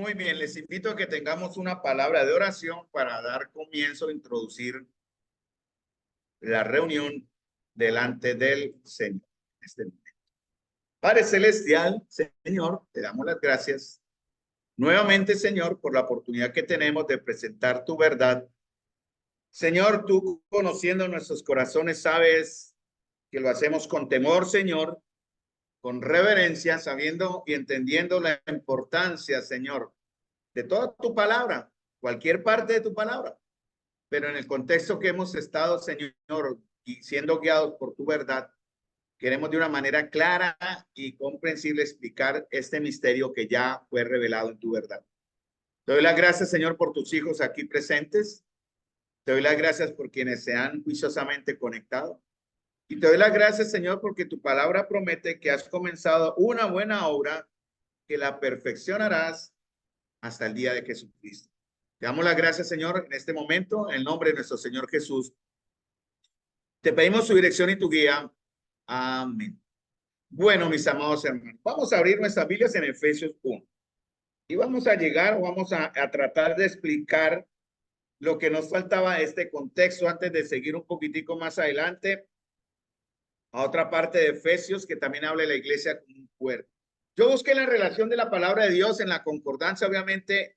Muy bien, les invito a que tengamos una palabra de oración para dar comienzo a introducir la reunión delante del Señor. Padre Celestial, Señor, te damos las gracias nuevamente, Señor, por la oportunidad que tenemos de presentar tu verdad. Señor, tú conociendo nuestros corazones, sabes que lo hacemos con temor, Señor, con reverencia, sabiendo y entendiendo la importancia, Señor, de toda tu palabra, cualquier parte de tu palabra. Pero en el contexto que hemos estado, Señor, y siendo guiados por tu verdad, queremos de una manera clara y comprensible explicar este misterio que ya fue revelado en tu verdad. Te doy las gracias, Señor, por tus hijos aquí presentes. Te doy las gracias por quienes se han juiciosamente conectado. Y te doy las gracias, Señor, porque tu palabra promete que has comenzado una buena obra, que la perfeccionarás hasta el día de Jesucristo. Te damos las gracias, Señor, en este momento, en el nombre de nuestro Señor Jesús. Te pedimos su dirección y tu guía. Amén. Bueno, mis amados hermanos, vamos a abrir nuestras Biblias en Efesios 1. Y vamos a llegar, vamos a tratar de explicar lo que nos faltaba de este contexto antes de seguir un poquitico más adelante a otra parte de Efesios que también habla de la iglesia como un cuerpo. Yo busqué la relación de la palabra de Dios en la concordancia, obviamente,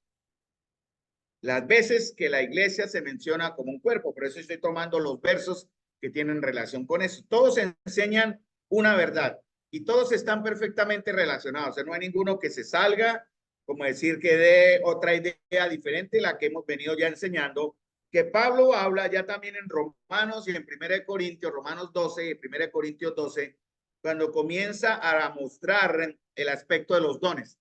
las veces que la iglesia se menciona como un cuerpo. Por eso estoy tomando los versos que tienen relación con eso. Todos enseñan una verdad y todos están perfectamente relacionados. O sea, no hay ninguno que se salga, como decir que dé otra idea diferente, la que hemos venido ya enseñando, que Pablo habla ya también en Romanos y en 1 Corintios, Romanos 12 y 1 Corintios 12, cuando comienza a mostrar el aspecto de los dones.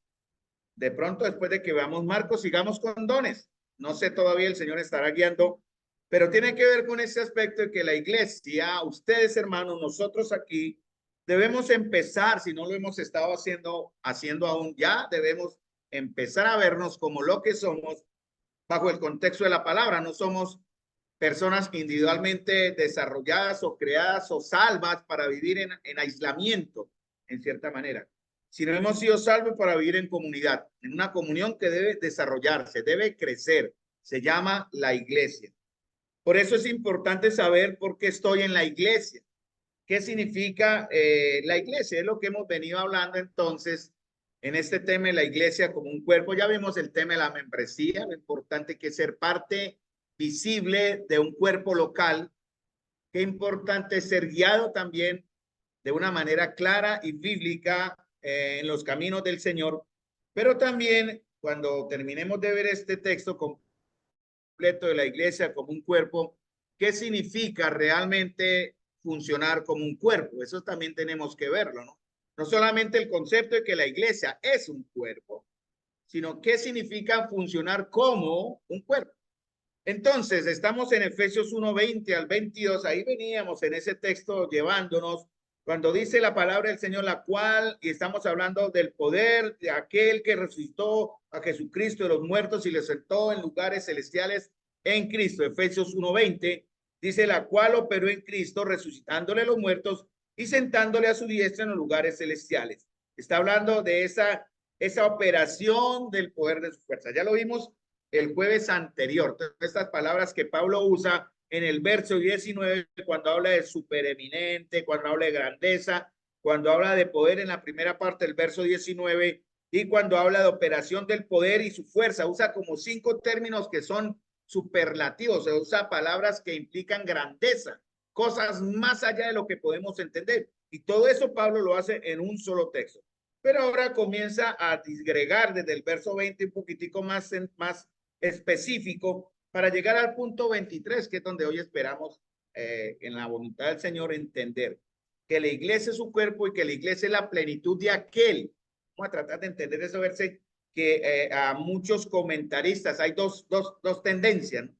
De pronto, después de que veamos Marcos, sigamos con dones. No sé todavía, el Señor estará guiando, pero tiene que ver con ese aspecto de que la iglesia, ustedes hermanos, nosotros aquí, debemos empezar, si no lo hemos estado haciendo aún, ya debemos empezar a vernos como lo que somos bajo el contexto de la palabra. No somos personas individualmente desarrolladas o creadas o salvas para vivir en aislamiento, en cierta manera, sino hemos sido salvos para vivir en comunidad, en una comunión que debe desarrollarse, debe crecer. Se llama la iglesia. Por eso es importante saber por qué estoy en la iglesia. ¿Qué significa la iglesia? Es lo que hemos venido hablando entonces en este tema de la iglesia como un cuerpo. Ya vimos el tema de la membresía, lo importante que es ser parte visible de un cuerpo local. Qué importante es ser guiado también de una manera clara y bíblica en los caminos del Señor. Pero también cuando terminemos de ver este texto completo de la iglesia como un cuerpo, ¿qué significa realmente funcionar como un cuerpo? Eso también tenemos que verlo, ¿no? No solamente el concepto de que la iglesia es un cuerpo, sino qué significa funcionar como un cuerpo. Entonces, estamos en Efesios 1:20 al 22, ahí veníamos en ese texto llevándonos, cuando dice la palabra del Señor, la cual, y estamos hablando del poder de aquel que resucitó a Jesucristo de los muertos y le sentó en lugares celestiales en Cristo. Efesios 1:20 dice, la cual operó en Cristo, resucitándole a los muertos y sentándole a su diestra en los lugares celestiales. Está hablando de esa operación del poder de su fuerza. Ya lo vimos el jueves anterior. Todas estas palabras que Pablo usa en el verso 19, cuando habla de supereminente, cuando habla de grandeza, cuando habla de poder en la primera parte del verso 19 y cuando habla de operación del poder y su fuerza. Usa como 5 términos que son superlativos, se usa palabras que implican grandeza, cosas más allá de lo que podemos entender. Y todo eso Pablo lo hace en un solo texto. Pero ahora comienza a disgregar desde el verso 20 un poquitico más específico para llegar al punto 23, que es donde hoy esperamos en la voluntad del Señor entender que la iglesia es su cuerpo y que la iglesia es la plenitud de aquel. Vamos a tratar de entender eso, verse que a muchos comentaristas hay dos tendencias, ¿no?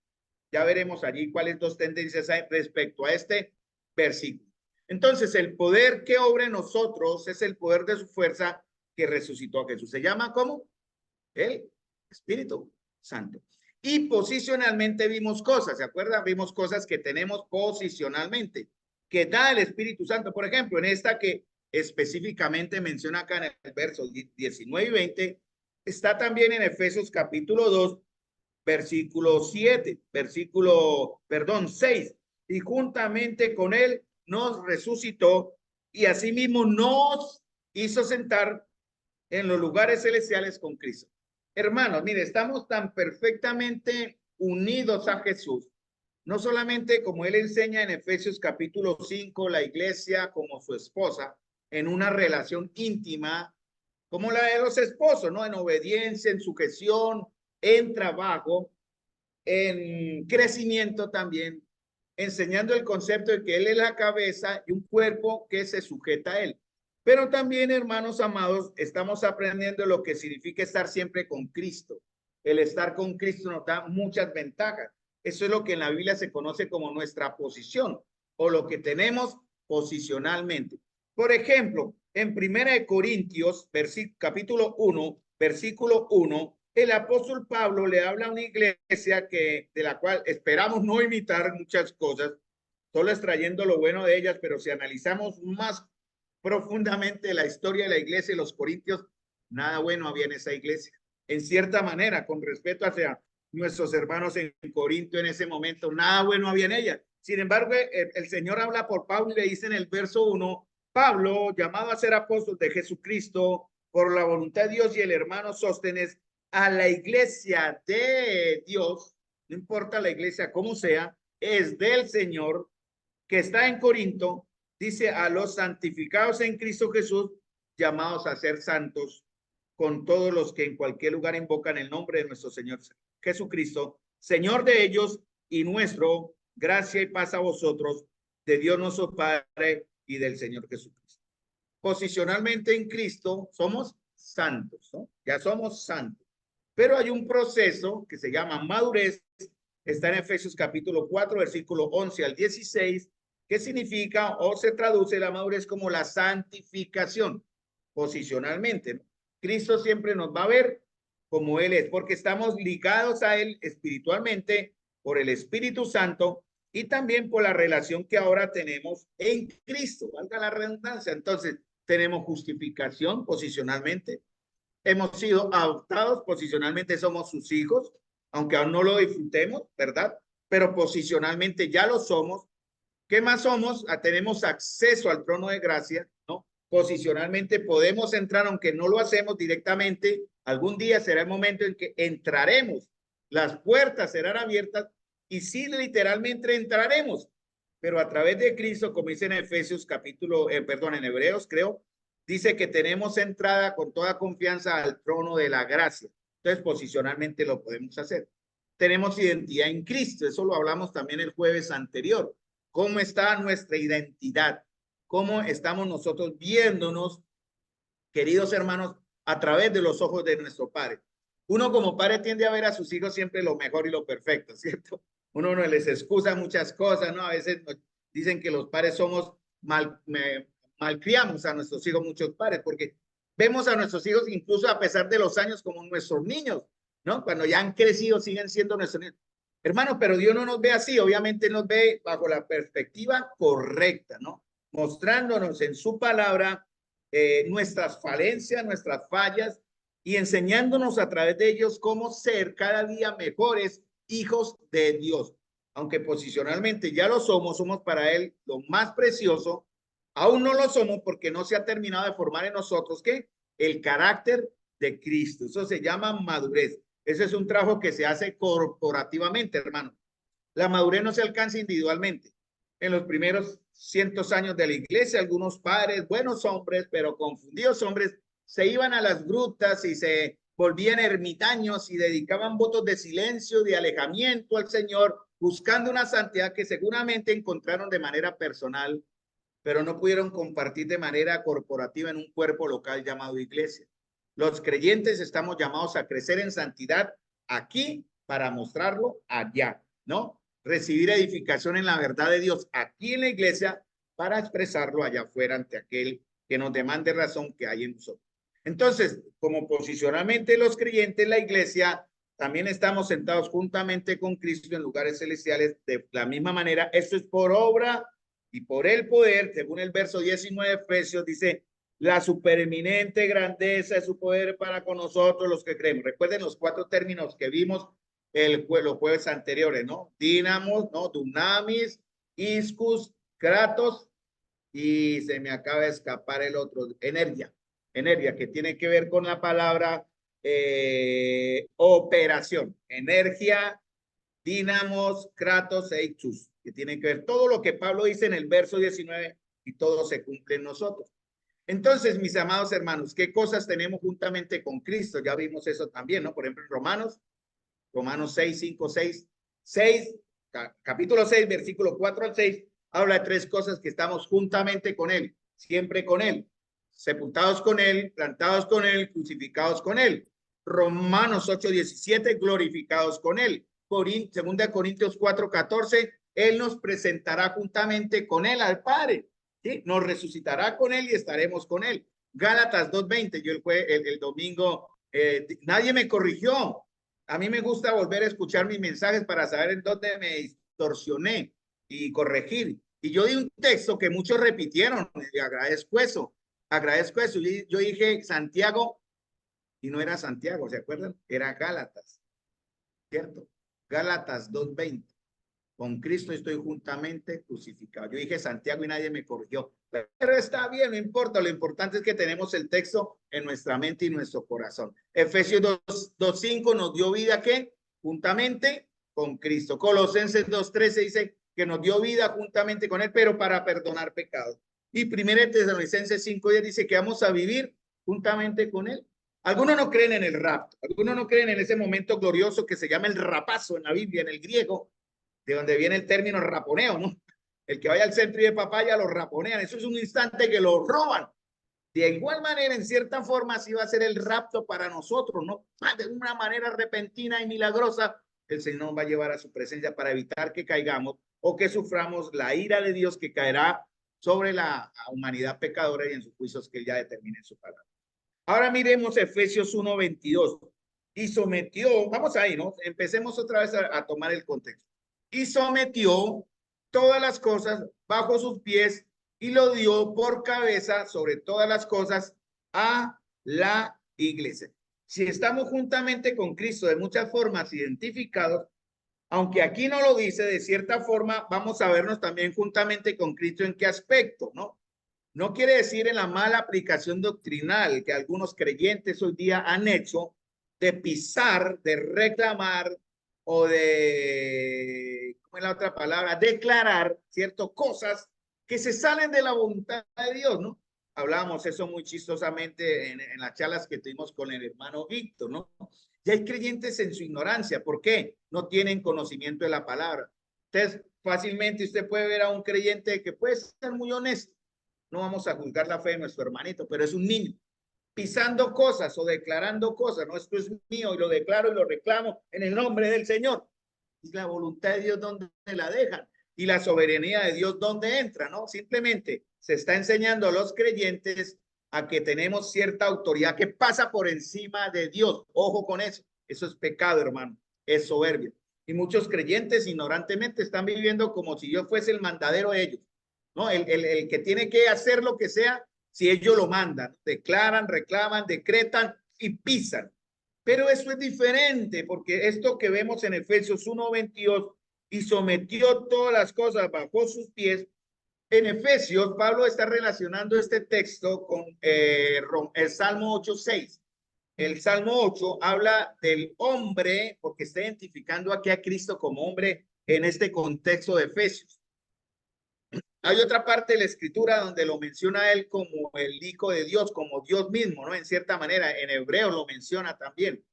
Ya veremos allí cuáles 2 tendencias hay respecto a este versículo. Entonces, el poder que obra en nosotros es el poder de su fuerza que resucitó a Jesús. ¿Se llama cómo? El Espíritu Santo. Y posicionalmente vimos cosas, ¿se acuerdan? Vimos cosas que tenemos posicionalmente, que da el Espíritu Santo. Por ejemplo, en esta que específicamente menciona acá en el verso 19 y 20, está también en Efesios capítulo 2, versículo 6. Y juntamente con él nos resucitó y asimismo nos hizo sentar en los lugares celestiales con Cristo. Hermanos, mire, estamos tan perfectamente unidos a Jesús, no solamente como él enseña en Efesios capítulo 5, la iglesia como su esposa, en una relación íntima, como la de los esposos, ¿no? En obediencia, en sujeción, en trabajo, en crecimiento también, enseñando el concepto de que él es la cabeza y un cuerpo que se sujeta a él. Pero también, hermanos amados, estamos aprendiendo lo que significa estar siempre con Cristo. El estar con Cristo nos da muchas ventajas. Eso es lo que en la Biblia se conoce como nuestra posición o lo que tenemos posicionalmente. Por ejemplo, en 1 Corintios, capítulo 1, versículo 1, el apóstol Pablo le habla a una iglesia de la cual esperamos no imitar muchas cosas, solo extrayendo lo bueno de ellas, pero si analizamos más profundamente la historia de la iglesia de los corintios, nada bueno había en esa iglesia. En cierta manera, con respeto hacia nuestros hermanos en Corinto en ese momento, nada bueno había en ella. Sin embargo, el Señor habla por Pablo y le dice en el verso 1, Pablo, llamado a ser apóstol de Jesucristo por la voluntad de Dios, y el hermano Sóstenes, a la iglesia de Dios, no importa la iglesia como sea, es del Señor, que está en Corinto, dice a los santificados en Cristo Jesús, llamados a ser santos, con todos los que en cualquier lugar invocan el nombre de nuestro Señor Jesucristo, Señor de ellos y nuestro, gracia y paz a vosotros, de Dios nuestro Padre y del Señor Jesucristo. Posicionalmente en Cristo somos santos, ¿no? Ya somos santos. Pero hay un proceso que se llama madurez, está en Efesios capítulo 4, versículo 11 al 16, que significa o se traduce la madurez como la santificación, posicionalmente, ¿no? Cristo siempre nos va a ver como Él es, porque estamos ligados a Él espiritualmente por el Espíritu Santo y también por la relación que ahora tenemos en Cristo, valga la redundancia. Entonces, tenemos justificación posicionalmente, hemos sido adoptados, posicionalmente somos sus hijos, aunque aún no lo disfrutemos, ¿verdad? Pero posicionalmente ya lo somos. ¿Qué más somos? Tenemos acceso al trono de gracia, ¿no? Posicionalmente podemos entrar, aunque no lo hacemos directamente. Algún día será el momento en que entraremos. Las puertas serán abiertas y sí, literalmente entraremos. Pero a través de Cristo, como dice en Efesios capítulo, en Hebreos, creo, dice que tenemos entrada con toda confianza al trono de la gracia. Entonces, posicionalmente lo podemos hacer. Tenemos identidad en Cristo. Eso lo hablamos también el jueves anterior. ¿Cómo está nuestra identidad? ¿Cómo estamos nosotros viéndonos, queridos hermanos, a través de los ojos de nuestro Padre? Uno como padre tiende a ver a sus hijos siempre lo mejor y lo perfecto, ¿cierto? Uno no les excusa muchas cosas, ¿no? A veces nos dicen que los padres somos malcriamos a nuestros hijos, muchos padres, porque vemos a nuestros hijos incluso a pesar de los años como nuestros niños, ¿no? Cuando ya han crecido siguen siendo nuestros niños. Hermanos, pero Dios no nos ve así, obviamente nos ve bajo la perspectiva correcta, ¿no? Mostrándonos en su palabra nuestras falencias, nuestras fallas y enseñándonos a través de ellos cómo ser cada día mejores hijos de Dios. Aunque posicionalmente ya lo somos, somos para Él lo más precioso, aún no lo somos porque no se ha terminado de formar en nosotros, ¿qué? El carácter de Cristo. Eso se llama madurez. Ese es un trabajo que se hace corporativamente, hermano. La madurez no se alcanza individualmente. En los primeros 100 años de la iglesia, algunos padres, buenos hombres, pero confundidos hombres, se iban a las grutas y se volvían ermitaños y dedicaban votos de silencio, de alejamiento al Señor, buscando una santidad que seguramente encontraron de manera personal, pero no pudieron compartir de manera corporativa en un cuerpo local llamado iglesia. Los creyentes estamos llamados a crecer en santidad aquí para mostrarlo allá, ¿no? Recibir edificación en la verdad de Dios aquí en la iglesia para expresarlo allá afuera ante aquel que nos demande razón que hay en nosotros. Entonces, como posicionalmente los creyentes en la iglesia, también estamos sentados juntamente con Cristo en lugares celestiales de la misma manera. Esto es por obra y por el poder, según el verso 19 de Efesios, dice, la supereminente grandeza de su poder para con nosotros los que creemos. Recuerden los 4 términos que vimos los jueves anteriores, ¿no? Dínamos, ¿no? Dunamis, iscus, kratos, y se me acaba de escapar el otro, energía, que tiene que ver con la palabra operación, energía, dínamos, kratos e ictus, que tiene que ver todo lo que Pablo dice en el verso 19 y todo se cumple en nosotros. Entonces, mis amados hermanos, ¿qué cosas tenemos juntamente con Cristo? Ya vimos eso también, ¿no? Por ejemplo, en Romanos 6, 5, 6, capítulo 6, versículo 4 al 6, habla de 3 cosas que estamos juntamente con Él, siempre con Él, sepultados con Él, plantados con Él, crucificados con Él. Romanos 8, 17, glorificados con Él. Segunda Corintios 4, 14, Él nos presentará juntamente con Él al Padre. ¿Sí? Nos resucitará con Él y estaremos con Él. Gálatas 2:20, yo el domingo, nadie me corrigió. A mí me gusta volver a escuchar mis mensajes para saber en dónde me distorsioné y corregir. Y yo di un texto que muchos repitieron, y agradezco eso. Yo dije Santiago y no era Santiago, ¿se acuerdan? Era Gálatas, ¿cierto? Gálatas 2:20. Con Cristo estoy juntamente crucificado. Yo dije Santiago y nadie me corrigió. Pero está bien, no importa. Lo importante es que tenemos el texto en nuestra mente y nuestro corazón. Efesios 2:5 nos dio vida, ¿qué? Juntamente con Cristo. Colosenses 2:13 dice que nos dio vida juntamente con Él, pero para perdonar pecados. Y 1 Tesalonicenses 5:10 dice que vamos a vivir juntamente con Él. Algunos no creen en el rapto. Algunos no creen en ese momento glorioso que se llama el rapazo en la Biblia, en el griego, de donde viene el término raponeo, ¿no? El que vaya al centro y de papaya lo raponean. Eso es un instante que lo roban. De igual manera, en cierta forma, así va a ser el rapto para nosotros, ¿no? De una manera repentina y milagrosa, el Señor nos va a llevar a su presencia para evitar que caigamos o que suframos la ira de Dios que caerá sobre la humanidad pecadora y en sus juicios que Él ya determine en su palabra. Ahora miremos Efesios 1:22. Y sometió, vamos ahí, ¿no? Empecemos otra vez a tomar el contexto. Y sometió todas las cosas bajo sus pies y lo dio por cabeza sobre todas las cosas a la iglesia. Si estamos juntamente con Cristo de muchas formas identificados, aunque aquí no lo dice, de cierta forma vamos a vernos también juntamente con Cristo en qué aspecto, ¿no? No quiere decir en la mala aplicación doctrinal que algunos creyentes hoy día han hecho de pisar, de reclamar o de, ¿cómo es la otra palabra? Declarar ciertas cosas que se salen de la voluntad de Dios, ¿no? Hablábamos eso muy chistosamente en las charlas que tuvimos con el hermano Víctor, ¿no? Y hay creyentes en su ignorancia. ¿Por qué? No tienen conocimiento de la palabra. Entonces, fácilmente usted puede ver a un creyente que puede ser muy honesto. No vamos a juzgar la fe de nuestro hermanito, pero es un niño pisando cosas o declarando cosas. No, esto es mío y lo declaro y lo reclamo en el nombre del Señor. Y la voluntad de Dios, ¿dónde la dejan? Y la soberanía de Dios, ¿dónde entra? No, simplemente se está enseñando a los creyentes a que tenemos cierta autoridad que pasa por encima de Dios. Ojo con eso. Eso es pecado, hermano. Es soberbia. Y muchos creyentes ignorantemente están viviendo como si Dios fuese el mandadero de ellos. ¿No? El que tiene que hacer lo que sea si ellos lo mandan, declaran, reclaman, decretan y pisan. Pero eso es diferente porque esto que vemos en Efesios 1:22 y sometió todas las cosas bajo sus pies. En Efesios, Pablo está relacionando este texto con el Salmo 8:6. El Salmo 8 habla del hombre porque está identificando aquí a Cristo como hombre en este contexto de Efesios. Hay otra parte de la escritura donde lo menciona él como el hijo de Dios, como Dios mismo, ¿no? En cierta manera, en hebreo lo menciona también.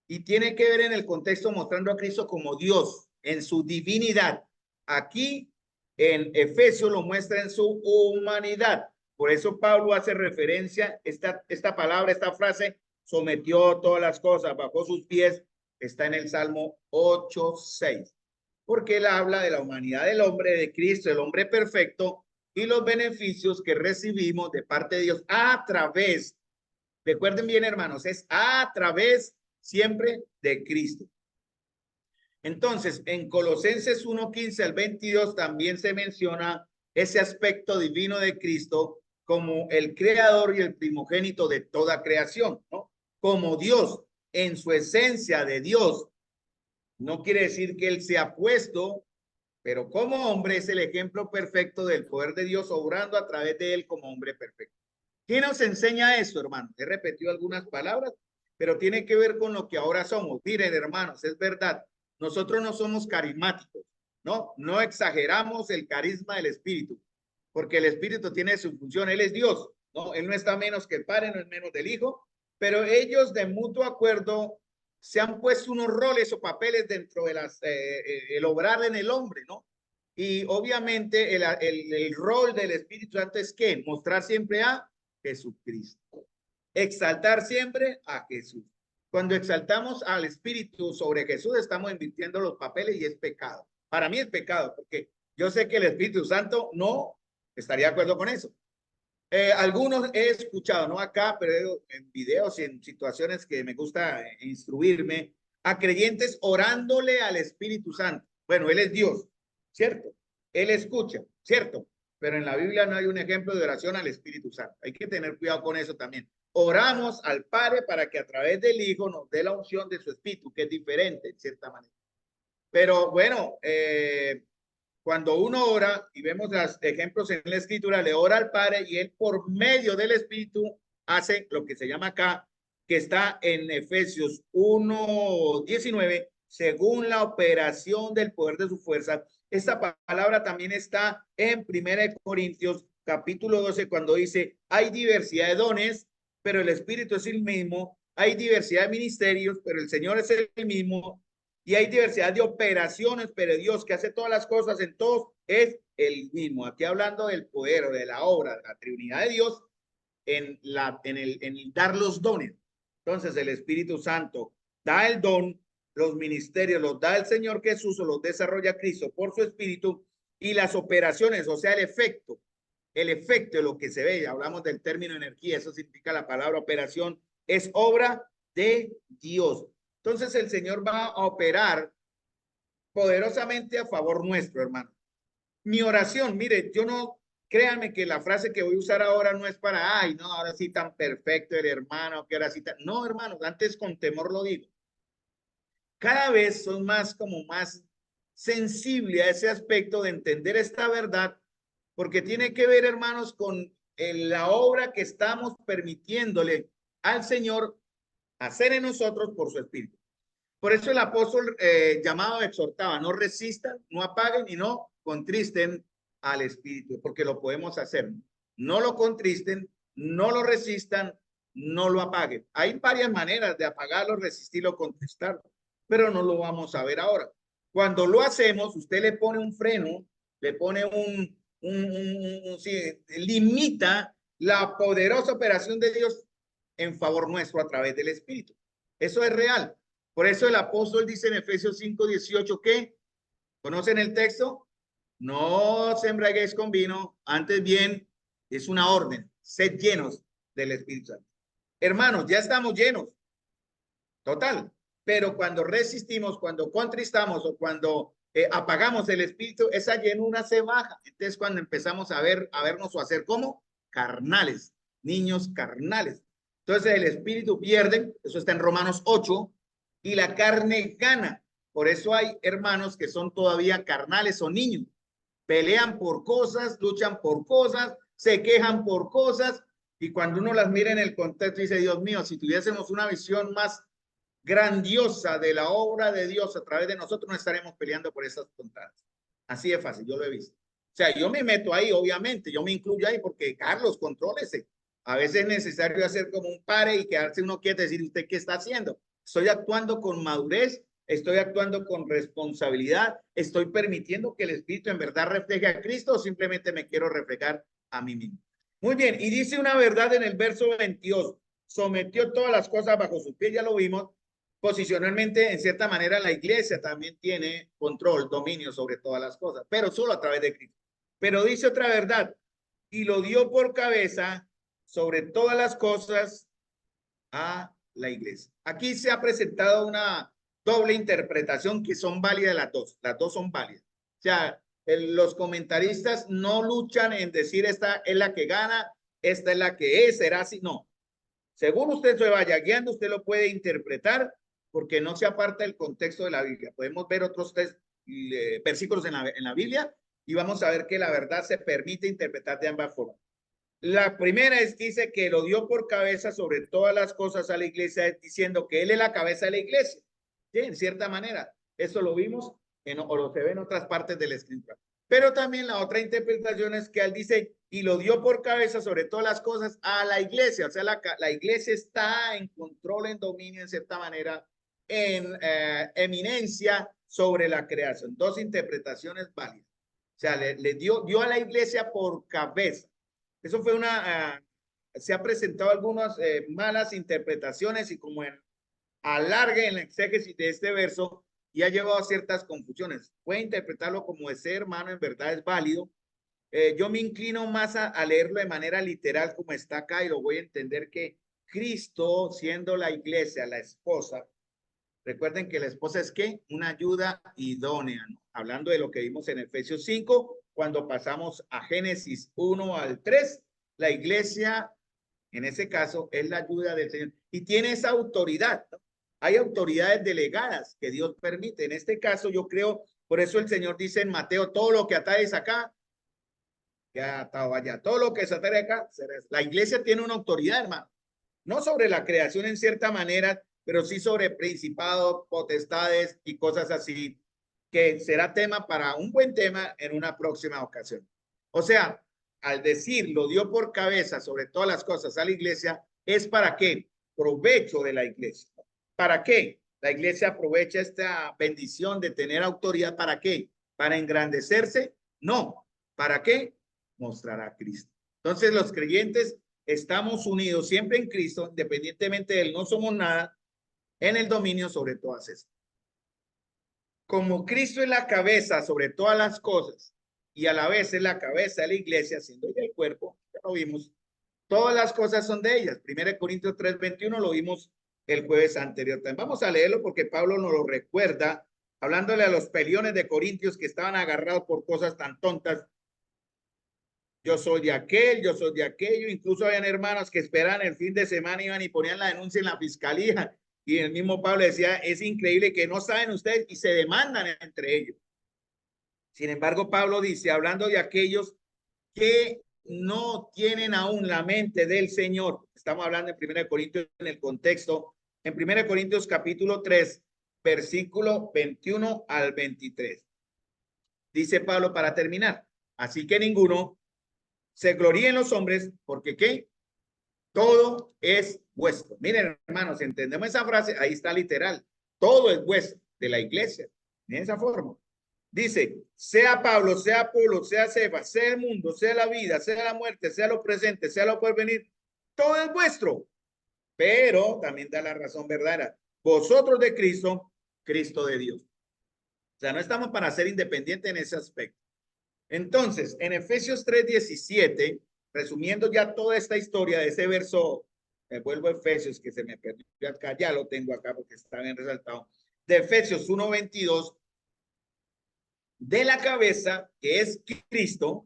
Y tiene que ver en el contexto mostrando a Cristo como Dios, en su divinidad. Aquí en Efesios lo muestra en su humanidad. Por eso Pablo hace referencia, esta palabra, esta frase, sometió todas las cosas bajo sus pies, está en el Salmo 8:6. Porque él habla de la humanidad del hombre, de Cristo, el hombre perfecto, y los beneficios que recibimos de parte de Dios a través, recuerden bien hermanos, es a través siempre de Cristo. Entonces, en Colosenses 1:15 al 22 también se menciona ese aspecto divino de Cristo como el creador y el primogénito de toda creación, ¿no? Como Dios, en su esencia de Dios. No quiere decir que él se ha puesto, pero como hombre es el ejemplo perfecto del poder de Dios obrando a través de él como hombre perfecto. ¿Qué nos enseña eso, hermano? He repetido algunas palabras, pero tiene que ver con lo que ahora somos. Miren, hermanos, es verdad. Nosotros no somos carismáticos, ¿no? No exageramos el carisma del Espíritu, porque el Espíritu tiene su función. Él es Dios, ¿no? Él no está menos que el Padre, no es menos del Hijo, pero ellos de mutuo acuerdo se han puesto unos roles o papeles dentro de el obrar en el hombre, ¿no? Y obviamente el rol del Espíritu Santo es ¿qué? Mostrar siempre a Jesucristo. Exaltar siempre a Jesús. Cuando exaltamos al Espíritu sobre Jesús, estamos invirtiendo los papeles y es pecado. Para mí es pecado, porque yo sé que el Espíritu Santo no estaría de acuerdo con eso. Algunos he escuchado, no acá, pero en videos y en situaciones que me gusta instruirme, a creyentes orándole al Espíritu Santo. Bueno, Él es Dios, ¿cierto? Él escucha, ¿cierto? Pero en la Biblia no hay un ejemplo de oración al Espíritu Santo. Hay que tener cuidado con eso también. Oramos al Padre para que a través del Hijo nos dé la unción de su Espíritu, que es diferente en cierta manera. Pero bueno, cuando uno ora y vemos los ejemplos en la escritura, le ora al Padre y él por medio del Espíritu hace lo que se llama acá, que está en Efesios 1:19, según la operación del poder de su fuerza. Esta palabra también está en 1 Corintios capítulo 12, cuando dice, hay diversidad de dones, pero el Espíritu es el mismo, hay diversidad de ministerios, pero el Señor es el mismo, y hay diversidad de operaciones, pero Dios que hace todas las cosas en todos es el mismo. Aquí hablando del poder o de la obra, de la Trinidad de Dios en el dar los dones. Entonces el Espíritu Santo da el don, los ministerios los da el Señor Jesús o los desarrolla Cristo por su Espíritu, y las operaciones, o sea, el efecto de lo que se ve, hablamos del término energía, eso significa la palabra operación, es obra de Dios. Entonces el Señor va a operar poderosamente a favor nuestro, hermano. Mi oración, mire, yo no, créanme que la frase que voy a usar ahora no es para, ay, no, ahora sí tan perfecto el hermano, que ahora sí tan, no, hermano, antes con temor lo digo. Cada vez son más sensible a ese aspecto de entender esta verdad, porque tiene que ver, hermanos, con la obra que estamos permitiéndole al Señor hacer en nosotros por su Espíritu. Por eso el apóstol llamado exhortaba, no resistan, no apaguen y no contristen al Espíritu, porque lo podemos hacer. No lo contristen, no lo resistan, no lo apaguen. Hay varias maneras de apagarlo, resistirlo, contristarlo, pero no lo vamos a ver ahora. Cuando lo hacemos, usted le pone un freno, le pone sí, limita la poderosa operación de Dios en favor nuestro a través del Espíritu. Eso es real. Por eso el apóstol dice en Efesios 5:18 que, ¿conocen el texto? No se embriaguéis con vino, antes bien es una orden, sed llenos del Espíritu Santo. Hermanos, ya estamos llenos, total, pero cuando resistimos, cuando contristamos o cuando apagamos el Espíritu, esa llenura se baja. Entonces cuando empezamos a vernos o a ser como carnales, niños carnales. Entonces el Espíritu pierde, eso está en Romanos 8, y la carne gana. Por eso hay hermanos que son todavía carnales o niños. Pelean por cosas, luchan por cosas, se quejan por cosas, y cuando uno las mira en el contexto dice, Dios mío, si tuviésemos una visión más grandiosa de la obra de Dios a través de nosotros, no estaremos peleando por esas tontadas. Así de fácil, yo lo he visto. O sea, yo me meto ahí, obviamente, yo me incluyo ahí porque, Carlos, contrólese. A veces es necesario hacer como un pare y quedarse uno quieto, decir, ¿usted qué está haciendo? Estoy actuando con madurez, estoy actuando con responsabilidad, estoy permitiendo que el Espíritu en verdad refleje a Cristo o simplemente me quiero reflejar a mí mismo. Muy bien, y dice una verdad en el verso 22, sometió todas las cosas bajo sus pies, ya lo vimos. Posicionalmente, en cierta manera, la iglesia también tiene control, dominio sobre todas las cosas, pero solo a través de Cristo. Pero dice otra verdad, y lo dio por cabeza sobre todas las cosas a la iglesia. Aquí se ha presentado una doble interpretación que son válidas las dos son válidas. O sea, los comentaristas no luchan en decir esta es la que gana esta es la que es, será así. No. Según usted se vaya guiando, usted lo puede interpretar porque no se aparta del contexto de la Biblia. Podemos ver otros versículos en la Biblia y vamos a ver que la verdad se permite interpretar de ambas formas. La primera es, dice que lo dio por cabeza sobre todas las cosas a la iglesia, diciendo que él es la cabeza de la iglesia. ¿Sí? En cierta manera, eso lo vimos o lo se ve en otras partes de la escritura. Pero también la otra interpretación es que él dice, y lo dio por cabeza sobre todas las cosas a la iglesia. O sea, la iglesia está en control, en dominio, en cierta manera, en eminencia sobre la creación. Dos interpretaciones válidas. O sea, le dio a la iglesia por cabeza. Eso fue se ha presentado algunas malas interpretaciones y como alargue en la exégesis de este verso y ha llevado a ciertas confusiones. Puede interpretarlo como de ser, hermano, en verdad es válido. Yo me inclino más a leerlo de manera literal como está acá y lo voy a entender que Cristo, siendo la iglesia, la esposa, recuerden que la esposa es ¿qué? Una ayuda idónea, ¿no? Hablando de lo que vimos en Efesios 5, cuando pasamos a Génesis 1 al 3, la iglesia, en ese caso, es la ayuda del Señor y tiene esa autoridad, ¿no? Hay autoridades delegadas que Dios permite. En este caso, yo creo, por eso el Señor dice en Mateo, todo lo que atáis acá, ya atado allá. Todo lo que se atáis acá, la iglesia tiene una autoridad, hermano. No sobre la creación en cierta manera, pero sí sobre principados, potestades y cosas así, que será tema para un buen tema en una próxima ocasión. O sea, al decir lo dio por cabeza sobre todas las cosas a la iglesia, ¿es para qué? Provecho de la iglesia. ¿Para qué? La iglesia aprovecha esta bendición de tener autoridad. ¿Para qué? ¿Para engrandecerse? No. ¿Para qué? Mostrar a Cristo. Entonces los creyentes estamos unidos siempre en Cristo, independientemente de él, no somos nada, en el dominio sobre todas esas. Como Cristo es la cabeza sobre todas las cosas y a la vez es la cabeza de la iglesia, siendo ella el cuerpo, ya lo vimos, todas las cosas son de ellas. 1 Corintios 3:21 lo vimos el jueves anterior. También vamos a leerlo porque Pablo nos lo recuerda, hablándole a los peliones de Corintios que estaban agarrados por cosas tan tontas. Yo soy de aquel, yo soy de aquello. Incluso habían hermanos que esperaban el fin de semana, iban y ponían la denuncia en la fiscalía. Y el mismo Pablo decía, es increíble que no saben ustedes y se demandan entre ellos. Sin embargo, Pablo dice, hablando de aquellos que no tienen aún la mente del Señor. Estamos hablando en 1 Corintios en el contexto, en 1 Corintios capítulo 3, versículo 21 al 23. Dice Pablo para terminar, así que ninguno se gloríe en los hombres, porque ¿qué? Todo es vuestro. Miren, hermanos, entendemos esa frase, ahí está literal. Todo es vuestro de la iglesia, de esa forma. Dice, sea Pablo, sea Apolo, sea Cefas, sea el mundo, sea la vida, sea la muerte, sea lo presente, sea lo porvenir, todo es vuestro. Pero también da la razón verdadera. Vosotros de Cristo, Cristo de Dios. O sea, no estamos para ser independientes en ese aspecto. Entonces, en Efesios 3:17, resumiendo ya toda esta historia de ese verso, vuelvo a Efesios, que se me perdió acá, ya lo tengo acá porque está bien resaltado, de Efesios 1:22, de la cabeza, que es Cristo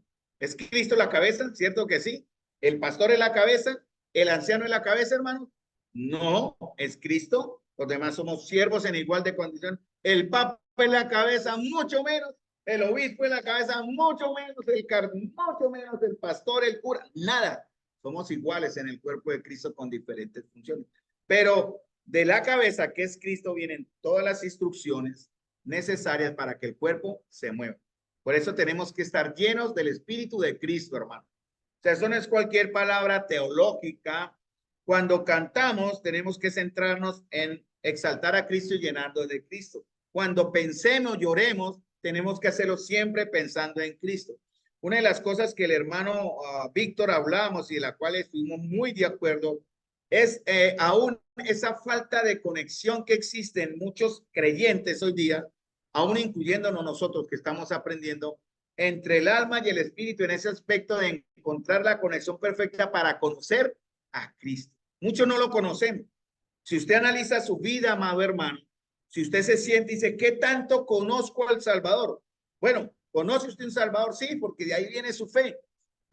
la cabeza, ¿cierto que sí? El pastor es la cabeza, el anciano es la cabeza, hermano. No, es Cristo, los demás somos siervos en igual de condición. El papa es la cabeza, mucho menos. El obispo es la cabeza, mucho menos. Mucho menos el pastor, el cura, nada. Somos iguales en el cuerpo de Cristo con diferentes funciones. Pero de la cabeza, que es Cristo, vienen todas las instrucciones necesarias para que el cuerpo se mueva. Por eso tenemos que estar llenos del Espíritu de Cristo, hermano. O sea, eso no es cualquier palabra teológica. Cuando cantamos, tenemos que centrarnos en exaltar a Cristo y llenarnos de Cristo. Cuando pensemos, lloremos, tenemos que hacerlo siempre pensando en Cristo. Una de las cosas que el hermano Víctor hablamos y de la cual estuvimos muy de acuerdo es aún esa falta de conexión que existe en muchos creyentes hoy día, aún incluyéndonos nosotros que estamos aprendiendo, entre el alma y el espíritu en ese aspecto de encontrar la conexión perfecta para conocer a Cristo. Muchos no lo conocemos. Si usted analiza su vida, amado hermano, si usted se siente y dice, ¿qué tanto conozco al Salvador? Bueno, ¿conoce usted un Salvador? Sí, porque de ahí viene su fe.